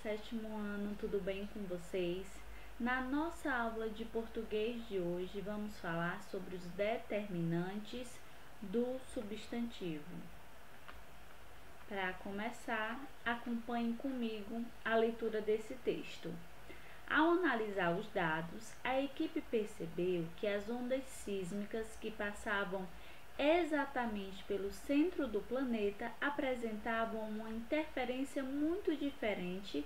sétimo ano, tudo bem com vocês? Na nossa aula de português de hoje, vamos falar sobre os determinantes do substantivo. Para começar, acompanhe comigo a leitura desse texto. Ao analisar os dados, a equipe percebeu que as ondas sísmicas que passavam exatamente pelo centro do planeta apresentavam uma interferência muito diferente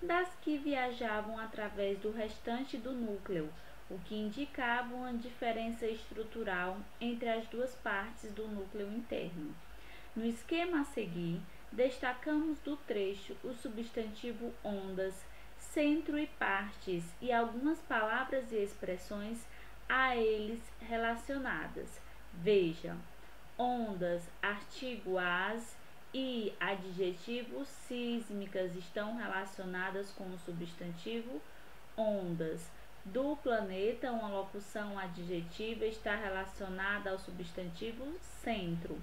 das que viajavam através do restante do núcleo, o que indicava uma diferença estrutural entre as duas partes do núcleo interno. No esquema a seguir, destacamos do trecho o substantivo ondas, centro e partes e algumas palavras e expressões a eles relacionadas. Veja: ondas, artigo as e adjetivos sísmicas estão relacionadas com o substantivo ondas. Do planeta, uma locução adjetiva está relacionada ao substantivo centro.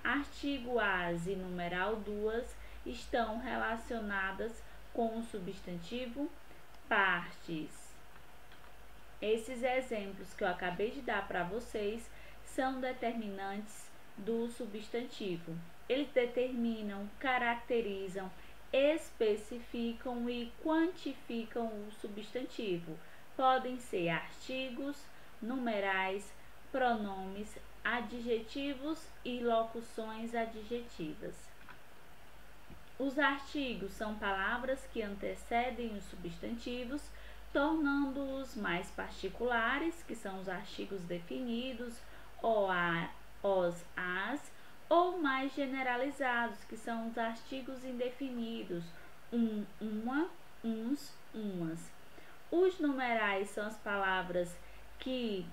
Artigo as e numeral duas estão relacionadas com o substantivo partes. Esses exemplos que eu acabei de dar para vocês são determinantes do substantivo. Eles determinam, caracterizam, especificam e quantificam o substantivo. Podem ser artigos, numerais, pronomes, adjetivos e locuções adjetivas. Os artigos são palavras que antecedem os substantivos, tornando-os mais particulares, que são os artigos definidos, o, a, os, as, ou mais generalizados, que são os artigos indefinidos, uma, uns, umas. Os numerais são as palavras que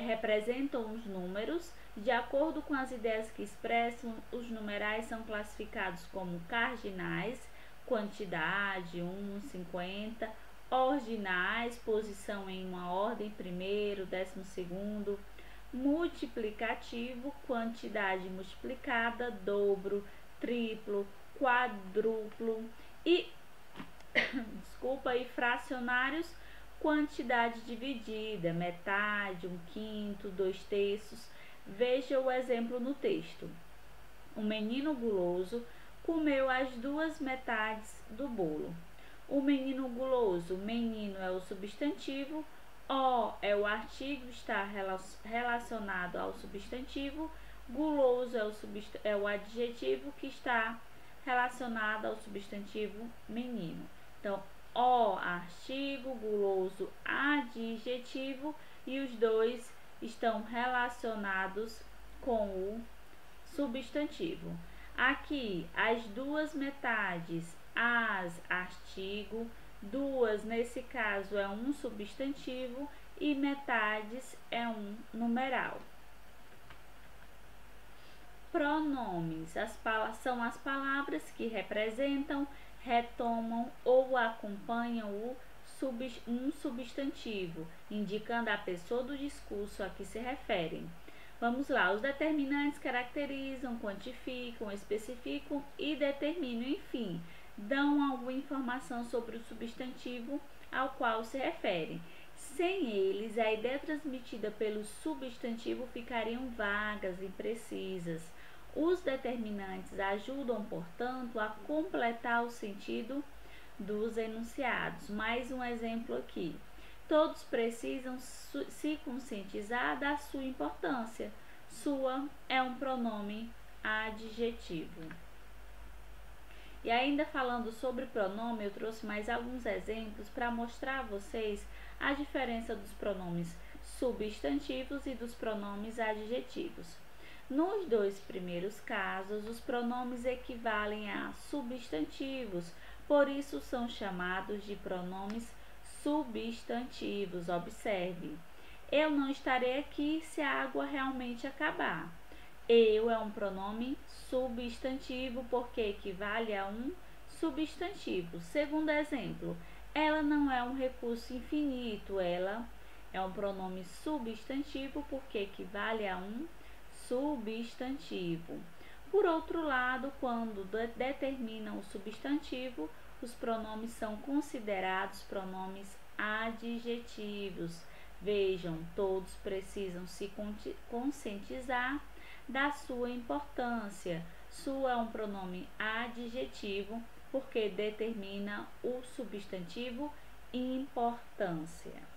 representam os números. De acordo com as ideias que expressam, os numerais são classificados como cardinais, quantidade, 1, 50, ordinais, posição em uma ordem, primeiro, 12º, multiplicativo, quantidade multiplicada, dobro, triplo, quadruplo e e fracionários, quantidade dividida, metade, 1/5, 2/3. Veja o exemplo no texto. O menino guloso comeu as duas metades do bolo. O menino guloso, menino é o substantivo, o é o artigo, está relacionado ao substantivo, guloso é o adjetivo que está relacionado ao substantivo menino. Então, o artigo, guloso adjetivo e os dois estão relacionados com o substantivo. Aqui, as duas metades, as artigo, duas nesse caso é um substantivo e metades é um numeral. Pronomes são as palavras que representam, retomam ou acompanham um substantivo, indicando a pessoa do discurso a que se referem. Vamos lá, os determinantes caracterizam, quantificam, especificam e determinam, enfim, dão alguma informação sobre o substantivo ao qual se referem. Sem eles, a ideia transmitida pelo substantivo ficariam vagas e imprecisas. Os determinantes ajudam, portanto, a completar o sentido dos enunciados. Mais um exemplo aqui. Todos precisam se conscientizar da sua importância. Sua é um pronome adjetivo. E ainda falando sobre pronome, eu trouxe mais alguns exemplos para mostrar a vocês a diferença dos pronomes substantivos e dos pronomes adjetivos. Nos dois primeiros casos, os pronomes equivalem a substantivos, por isso são chamados de pronomes substantivos. Observe: eu não estarei aqui se a água realmente acabar. Eu é um pronome substantivo porque equivale a um substantivo. Segundo exemplo, ela não é um recurso infinito. Ela é um pronome substantivo porque equivale a um substantivo. Por outro lado, quando determinam o substantivo, os pronomes são considerados pronomes adjetivos. Vejam, todos precisam se conscientizar da sua importância. Sua é um pronome adjetivo porque determina o substantivo importância.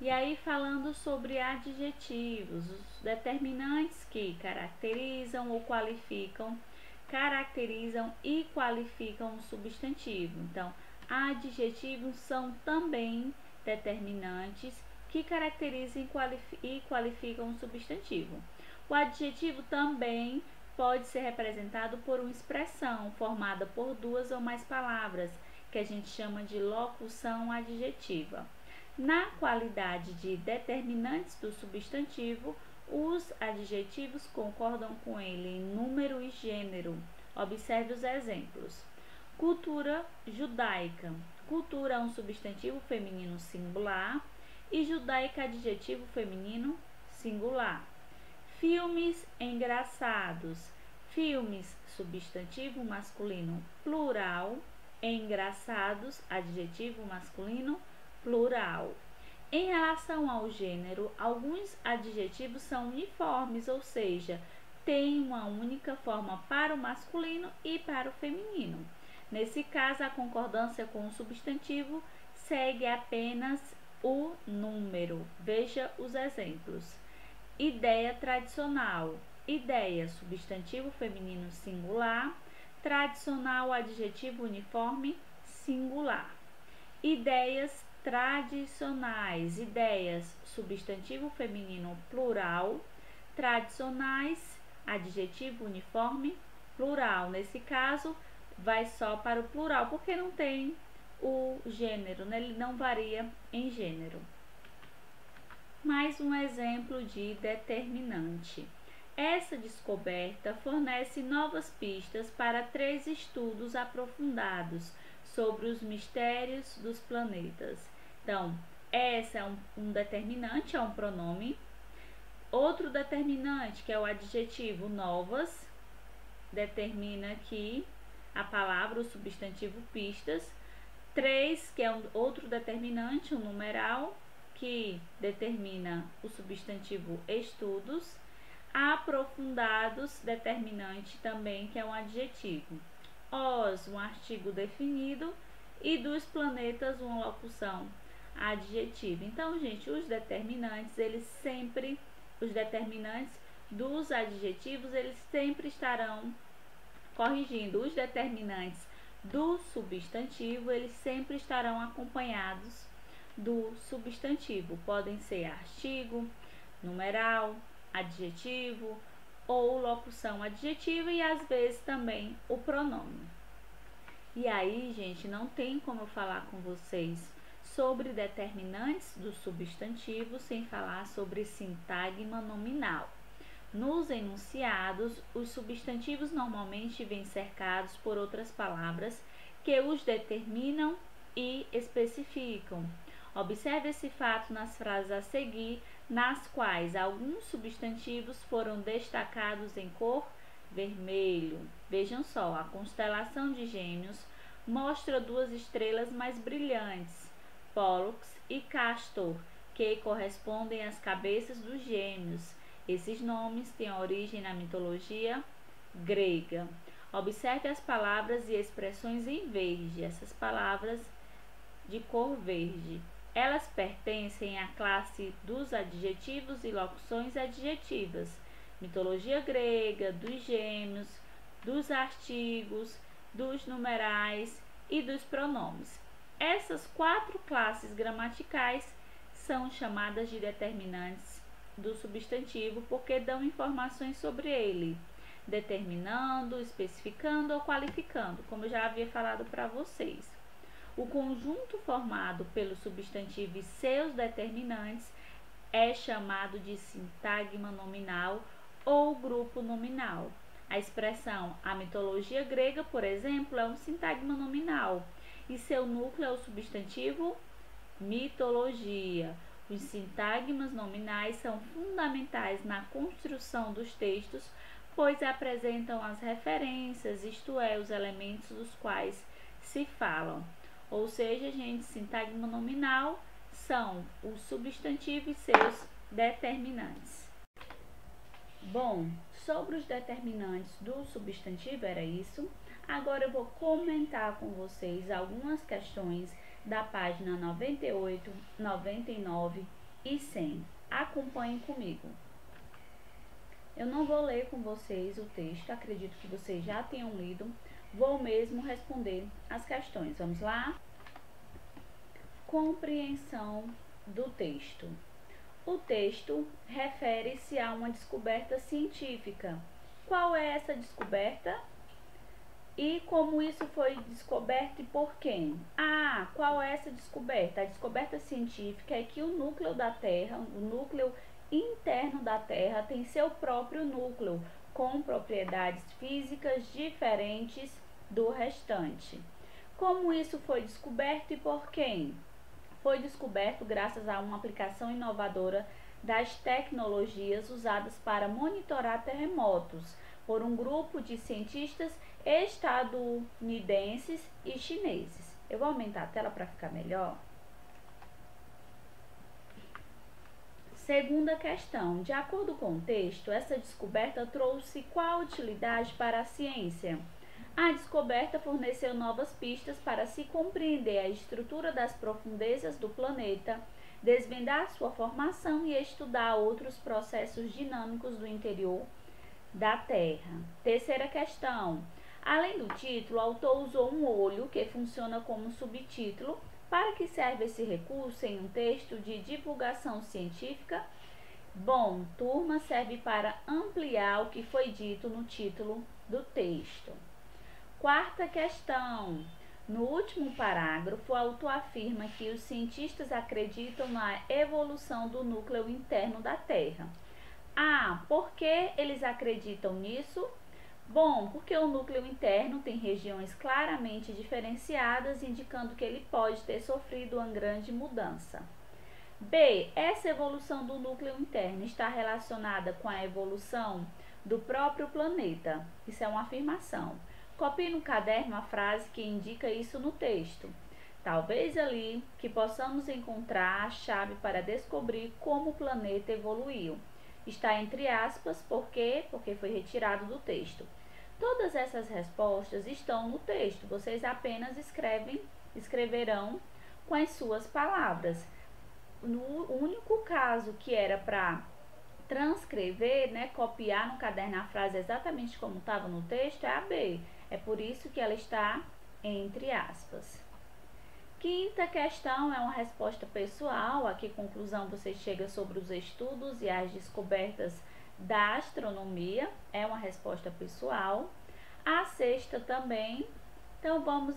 E aí, falando sobre adjetivos, os determinantes que caracterizam ou qualificam, caracterizam e qualificam o substantivo. Então, adjetivos são também determinantes que caracterizam e qualificam o substantivo. O adjetivo também pode ser representado por uma expressão formada por duas ou mais palavras, que a gente chama de locução adjetiva. Na qualidade de determinantes do substantivo, os adjetivos concordam com ele em número e gênero. Observe os exemplos. Cultura judaica. Cultura é um substantivo feminino singular e judaica adjetivo feminino singular. Filmes engraçados. Filmes, substantivo masculino plural. Engraçados, adjetivo masculino plural. Em relação ao gênero, alguns adjetivos são uniformes, ou seja, têm uma única forma para o masculino e para o feminino. Nesse caso, a concordância com o substantivo segue apenas o número. Veja os exemplos. Ideia tradicional. Ideia, substantivo feminino singular. Tradicional, adjetivo uniforme singular. Ideias tradicionais. Ideias, substantivo feminino plural. Tradicionais, adjetivo uniforme plural. Nesse caso, vai só para o plural, porque não tem o gênero, né? Ele não varia em gênero. Mais um exemplo de determinante. Essa descoberta fornece novas pistas para 3 estudos aprofundados sobre os mistérios dos planetas. Então, essa é um determinante, é um pronome. Outro determinante, que é o adjetivo novas, determina aqui a palavra, o substantivo pistas. 3, que é outro determinante, um numeral, que determina o substantivo estudos. Aprofundados, determinante também, que é um adjetivo. Os, um artigo definido. E dos planetas, uma locução adjetiva. Então, gente, os determinantes dos adjetivos, eles sempre estarão corrigindo. Os determinantes do substantivo, eles sempre estarão acompanhados do substantivo. Podem ser artigo, numeral, adjetivo ou locução adjetiva e às vezes também o pronome. E aí, gente, não tem como eu falar com vocês sobre determinantes do substantivo sem falar sobre sintagma nominal. Nos enunciados, os substantivos normalmente vêm cercados por outras palavras que os determinam e especificam. Observe esse fato nas frases a seguir, nas quais alguns substantivos foram destacados em cor vermelho. Vejam só, a constelação de Gêmeos mostra 2 estrelas mais brilhantes, Pólux e Castor, que correspondem às cabeças dos gêmeos. Esses nomes têm origem na mitologia grega. Observe as palavras e expressões em verde, essas palavras de cor verde. Elas pertencem à classe dos adjetivos e locuções adjetivas, mitologia grega, dos gêmeos, dos artigos, dos numerais e dos pronomes. Essas 4 classes gramaticais são chamadas de determinantes do substantivo porque dão informações sobre ele, determinando, especificando ou qualificando, como eu já havia falado para vocês. O conjunto formado pelo substantivo e seus determinantes é chamado de sintagma nominal ou grupo nominal. A expressão a mitologia grega, por exemplo, é um sintagma nominal e seu núcleo é o substantivo mitologia. Os sintagmas nominais são fundamentais na construção dos textos pois apresentam as referências, isto é, os elementos dos quais se falam. Ou seja, gente, sintagma nominal são os substantivos e seus determinantes. Bom, sobre os determinantes do substantivo era isso. Agora eu vou comentar com vocês algumas questões da página 98, 99 e 100. Acompanhem comigo. Eu não vou ler com vocês o texto, acredito que vocês já tenham lido. Vou mesmo responder as questões. Vamos lá? Compreensão do texto. O texto refere-se a uma descoberta científica. Qual é essa descoberta? E como isso foi descoberto e por quem? Qual é essa descoberta? A descoberta científica é que o núcleo da Terra, o núcleo interno da Terra, tem seu próprio núcleo, com propriedades físicas diferentes do restante. Como isso foi descoberto e por quem? Foi descoberto graças a uma aplicação inovadora das tecnologias usadas para monitorar terremotos por um grupo de cientistas estadunidenses e chineses. Eu vou aumentar a tela para ficar melhor. Segunda questão. De acordo com o texto, essa descoberta trouxe qual utilidade para a ciência? A descoberta forneceu novas pistas para se compreender a estrutura das profundezas do planeta, desvendar sua formação e estudar outros processos dinâmicos do interior da Terra. Terceira questão. Além do título, o autor usou um olho, que funciona como subtítulo. Para que serve esse recurso em um texto de divulgação científica? Bom, turma, serve para ampliar o que foi dito no título do texto. Quarta questão. No último parágrafo, o autor afirma que os cientistas acreditam na evolução do núcleo interno da Terra. Por que eles acreditam nisso? Bom, porque o núcleo interno tem regiões claramente diferenciadas, indicando que ele pode ter sofrido uma grande mudança. B. Essa evolução do núcleo interno está relacionada com a evolução do próprio planeta. Isso é uma afirmação. Copie no caderno a frase que indica isso no texto. Talvez ali que possamos encontrar a chave para descobrir como o planeta evoluiu. Está entre aspas, por quê? Porque foi retirado do texto. Todas essas respostas estão no texto. Vocês apenas escreverão com as suas palavras. No único caso que era para transcrever, copiar no caderno a frase exatamente como estava no texto, é a B. É por isso que ela está entre aspas. Quinta questão é uma resposta pessoal. A que conclusão você chega sobre os estudos e as descobertas da astronomia? É uma resposta pessoal. A sexta também. Então vamos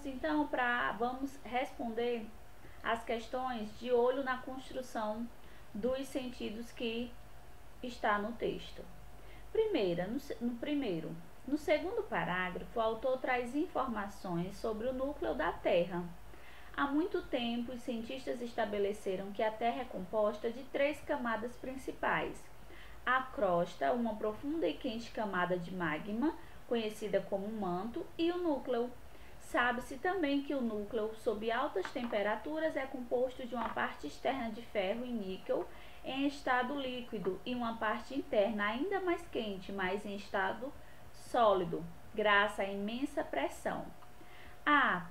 responder as questões de olho na construção dos sentidos que está no texto. No segundo parágrafo, o autor traz informações sobre o núcleo da Terra. Há muito tempo, os cientistas estabeleceram que a Terra é composta de 3 camadas principais. A crosta, uma profunda e quente camada de magma, conhecida como manto, e o núcleo. Sabe-se também que o núcleo, sob altas temperaturas, é composto de uma parte externa de ferro e níquel em estado líquido e uma parte interna ainda mais quente, mas em estado sólido, graças à imensa pressão.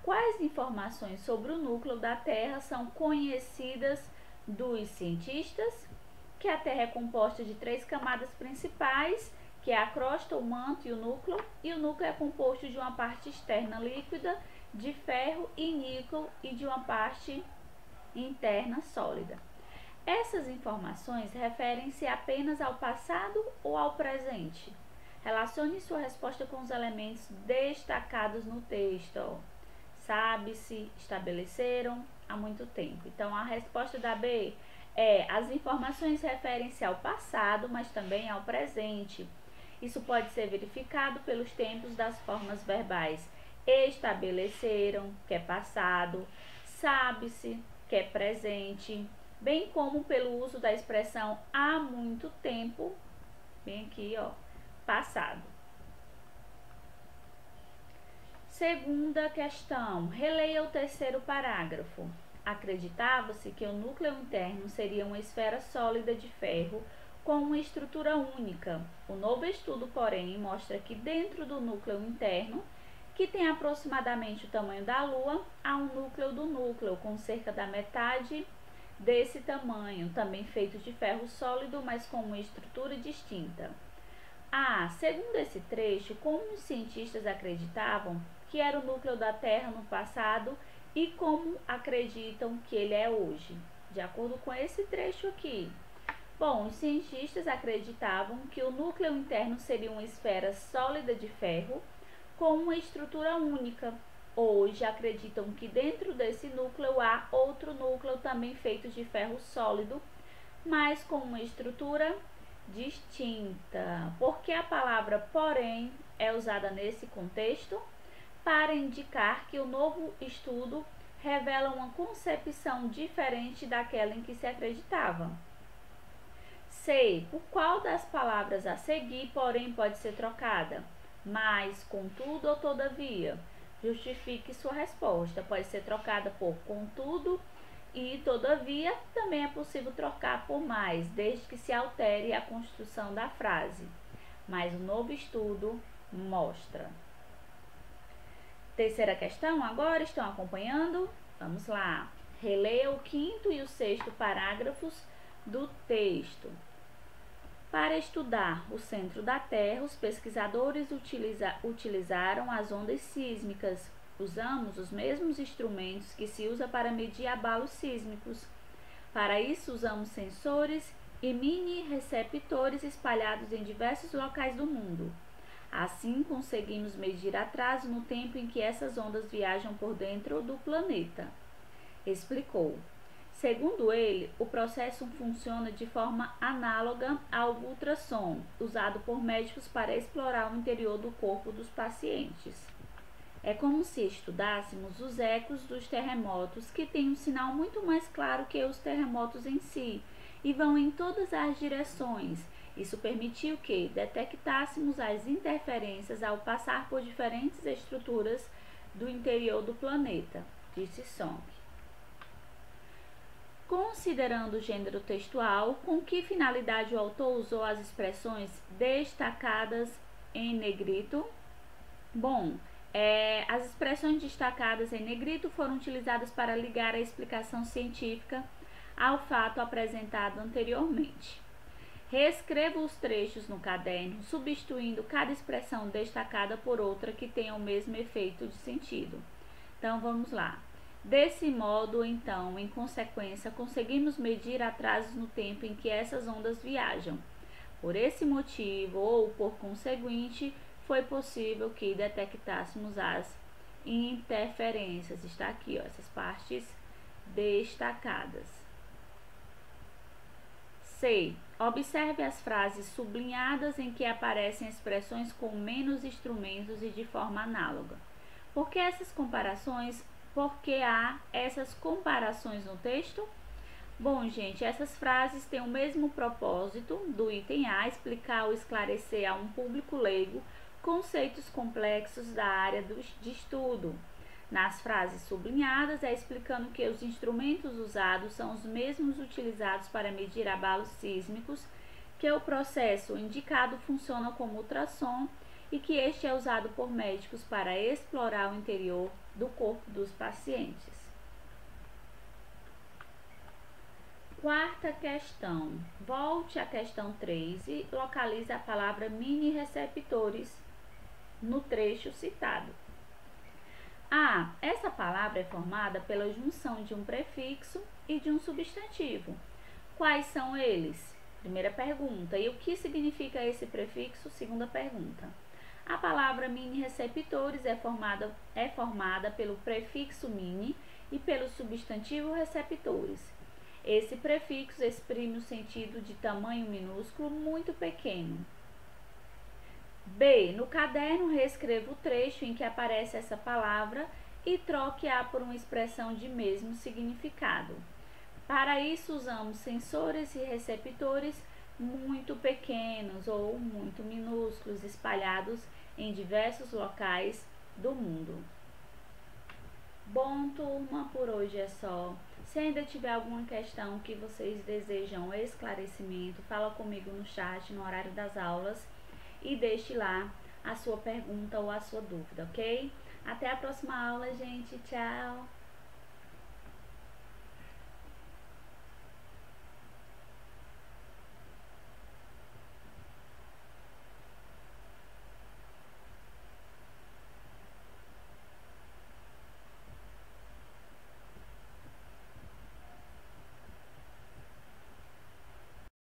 Quais informações sobre o núcleo da Terra são conhecidas dos cientistas? Que a Terra é composta de 3 camadas principais, que é a crosta, o manto e o núcleo é composto de uma parte externa líquida, de ferro e níquel, e de uma parte interna sólida. Essas informações referem-se apenas ao passado ou ao presente? Relacione sua resposta com os elementos destacados no texto. Sabe-se, estabeleceram, há muito tempo. Então, a resposta da B é: as informações referem-se ao passado, mas também ao presente. Isso pode ser verificado pelos tempos das formas verbais estabeleceram, que é passado, sabe-se, que é presente, bem como pelo uso da expressão há muito tempo, bem aqui, passado. Segunda questão. Releia o terceiro parágrafo. Acreditava-se que o núcleo interno seria uma esfera sólida de ferro com uma estrutura única. O novo estudo, porém, mostra que dentro do núcleo interno, que tem aproximadamente o tamanho da Lua, há um núcleo do núcleo com cerca da metade desse tamanho, também feito de ferro sólido, mas com uma estrutura distinta. Segundo esse trecho, como os cientistas acreditavam que era o núcleo da Terra no passado e como acreditam que ele é hoje? De acordo com esse trecho aqui. Bom, os cientistas acreditavam que o núcleo interno seria uma esfera sólida de ferro com uma estrutura única. Hoje acreditam que dentro desse núcleo há outro núcleo também feito de ferro sólido, mas com uma estrutura distinta. Porque a palavra porém é usada nesse contexto para indicar que o novo estudo revela uma concepção diferente daquela em que se acreditava. C. Por qual das palavras a seguir, porém, pode ser trocada? Mas, contudo ou todavia? Justifique sua resposta. Pode ser trocada por contudo e todavia. Também é possível trocar por mais, desde que se altere a construção da frase. Mas o novo estudo mostra. Terceira questão, agora estão acompanhando? Vamos lá. Releia o quinto e o sexto parágrafos do texto. Para estudar o centro da Terra, os pesquisadores utilizaram as ondas sísmicas. Usamos os mesmos instrumentos que se usa para medir abalos sísmicos. Para isso, usamos sensores e mini receptores espalhados em diversos locais do mundo. Assim, conseguimos medir atraso no tempo em que essas ondas viajam por dentro do planeta. Explicou. Segundo ele, o processo funciona de forma análoga ao ultrassom, usado por médicos para explorar o interior do corpo dos pacientes. É como se estudássemos os ecos dos terremotos, que têm um sinal muito mais claro que os terremotos em si, e vão em todas as direções. Isso permitiu que detectássemos as interferências ao passar por diferentes estruturas do interior do planeta, disse Song. Considerando o gênero textual, com que finalidade o autor usou as expressões destacadas em negrito? Bom, as expressões destacadas em negrito foram utilizadas para ligar a explicação científica ao fato apresentado anteriormente. Reescreva os trechos no caderno, substituindo cada expressão destacada por outra que tenha o mesmo efeito de sentido. Então, vamos lá. Desse modo, então, em consequência, conseguimos medir atrasos no tempo em que essas ondas viajam. Por esse motivo, ou por conseguinte, foi possível que detectássemos as interferências. Está aqui, ó, essas partes destacadas. C. Observe as frases sublinhadas em que aparecem expressões com menos instrumentos e de forma análoga. Por que há essas comparações no texto? Bom, gente, essas frases têm o mesmo propósito do item A, explicar ou esclarecer a um público leigo conceitos complexos da área de estudo. Nas frases sublinhadas, é explicando que os instrumentos usados são os mesmos utilizados para medir abalos sísmicos, que o processo indicado funciona como ultrassom e que este é usado por médicos para explorar o interior do corpo dos pacientes. Quarta questão. Volte à questão 3 e localize a palavra mini receptores no trecho citado. Essa palavra é formada pela junção de um prefixo e de um substantivo. Quais são eles? Primeira pergunta. E o que significa esse prefixo? Segunda pergunta. A palavra mini receptores é formada pelo prefixo mini e pelo substantivo receptores. Esse prefixo exprime o sentido de tamanho minúsculo, muito pequeno. B. No caderno, reescreva o trecho em que aparece essa palavra e troque-a por uma expressão de mesmo significado. Para isso, usamos sensores e receptores muito pequenos ou muito minúsculos, espalhados em diversos locais do mundo. Bom, turma, por hoje é só. Se ainda tiver alguma questão que vocês desejam esclarecimento, fala comigo no chat no horário das aulas e deixe lá a sua pergunta ou a sua dúvida, ok? Até a próxima aula, gente. Tchau!